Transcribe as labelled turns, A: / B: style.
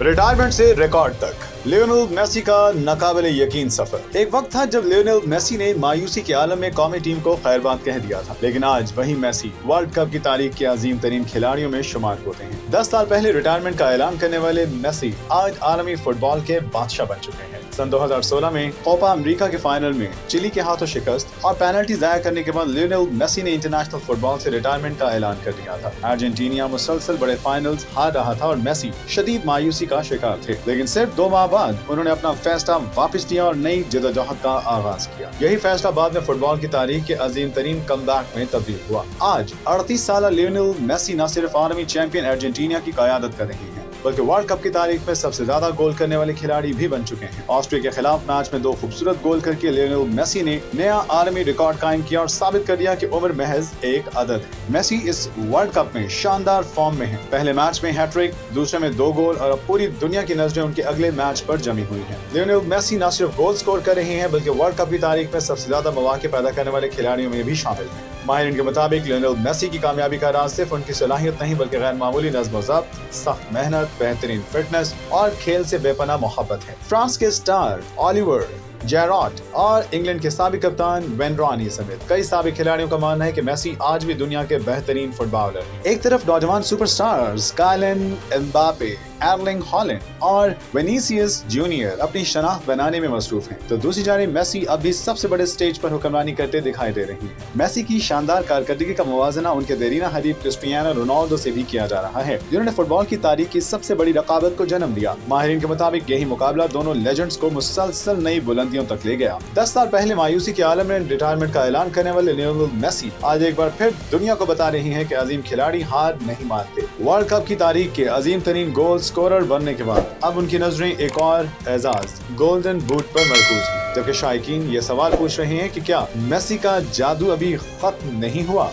A: Retirement से record तक Lionel Messi का नाकाबिले यकीन सफर। एक वक्त था जब लियोनेल मेसी ने मायूसी के आलम में कौमी टीम को खैरबाद कह दिया था, लेकिन आज वही मेसी वर्ल्ड कप की तारीख के अजीम तरीन खिलाड़ियों में शुमार होते हैं। 10 साल पहले रिटायरमेंट का ऐलान करने वाले मेसी आज आलमी फुटबॉल के बादशाह बन चुके हैं। सन 2016 में कोपा अमेरिका के फाइनल में चिली के हाथों शिकस्त और पेनल्टी ज़ाया करने के बाद लियोनेल मेसी ने इंटरनेशनल फुटबॉल से रिटायरमेंट का ऐलान कर दिया था। अर्जेंटीना मुसलसल बड़े फाइनल्स हार रहा था और मेसी शदीद मायूसी का शिकार थे, लेकिन सिर्फ 2 माह बाद उन्होंने अपना फैसला वापस लिया और नई जदोजहद का आगाज किया। यही फैसला बाद में फुटबॉल की तारीख के अजीम तरीन कमबैक में तब्दील हुआ। आज 38 साल लियोनेल मेसी न सिर्फ आलमी चैंपियन अर्जेंटीना की क़यादत कर रहे हैं, बल्कि वर्ल्ड कप की तारीख में सबसे ज्यादा गोल करने वाले खिलाड़ी भी बन चुके हैं। ऑस्ट्रिया के खिलाफ मैच में 2 खूबसूरत गोल करके लियोनेल मेसी ने नया आलमी रिकॉर्ड कायम किया और साबित कर दिया कि उम्र महज एक अदद है। मेसी इस वर्ल्ड कप में शानदार फॉर्म में है। पहले मैच में हैट्रिक, दूसरे में 2 गोल और अब पूरी दुनिया की नजरें उनके अगले मैच पर जमी हुई हैं। लियोनेल मेसी न सिर्फ गोल स्कोर कर रहे हैं, बल्कि वर्ल्ड कप की तारीख में सबसे ज्यादा मौके पैदा करने वाले खिलाड़ियों में भी शामिल हैं। माहिरीन के मुताबिक लियोनेल मेसी की कामयाबी का राज सिर्फ उनकी सलाहियत नहीं, बल्कि गैर मामूली नज़्म-ओ-ज़ब्त, सख्त मेहनत, बेहतरीन फिटनेस और खेल से बेपनाह मोहब्बत है। फ्रांस के स्टार ओलिवर जेराट और इंग्लैंड के साबिक कप्तान वेन रॉनी समेत कई साबिक खिलाड़ियों का मानना है कि मेसी आज भी दुनिया के बेहतरीन फुटबॉलर हैं। एक तरफ नौजवान superstars Kaelin Mbappe, Erling Haaland और विनीसियस जूनियर अपनी शनाख्त बनाने में मसरूफ हैं, तो दूसरी जानिब मेसी अब भी सबसे बड़े स्टेज पर हुक्मरानी करते दिखाई दे रही हैं। मेसी की शानदार कारकर्दगी का मुवाजना उनके देरीना हरीफ क्रिस्टियानो रोनाल्डो से भी किया जा रहा है, जिन्होंने फुटबॉल की तारीख की सबसे बड़ी रकाबत को जन्म दिया। माहिरीन के मुताबिक यही मुकाबला दोनों लेजेंड्स को मुसलसल नई बुलंदियों तक ले गया। 10 साल पहले मायूसी के आलम में रिटायरमेंट का ऐलान करने वाले लियोनेल मेसी आज एक बार फिर दुनिया को बता रही हैं कि अजीम खिलाड़ी हार नहीं मानते। वर्ल्ड कप की तारीख के अजीम तरीन गोल स्कोरर बनने के बाद अब उनकी नजरें एक और एजाज गोल्डन बूट पर मरकूज हैं, जबकि शायकीन ये सवाल पूछ रहे हैं कि क्या मेसी का जादू अभी खत्म नहीं हुआ।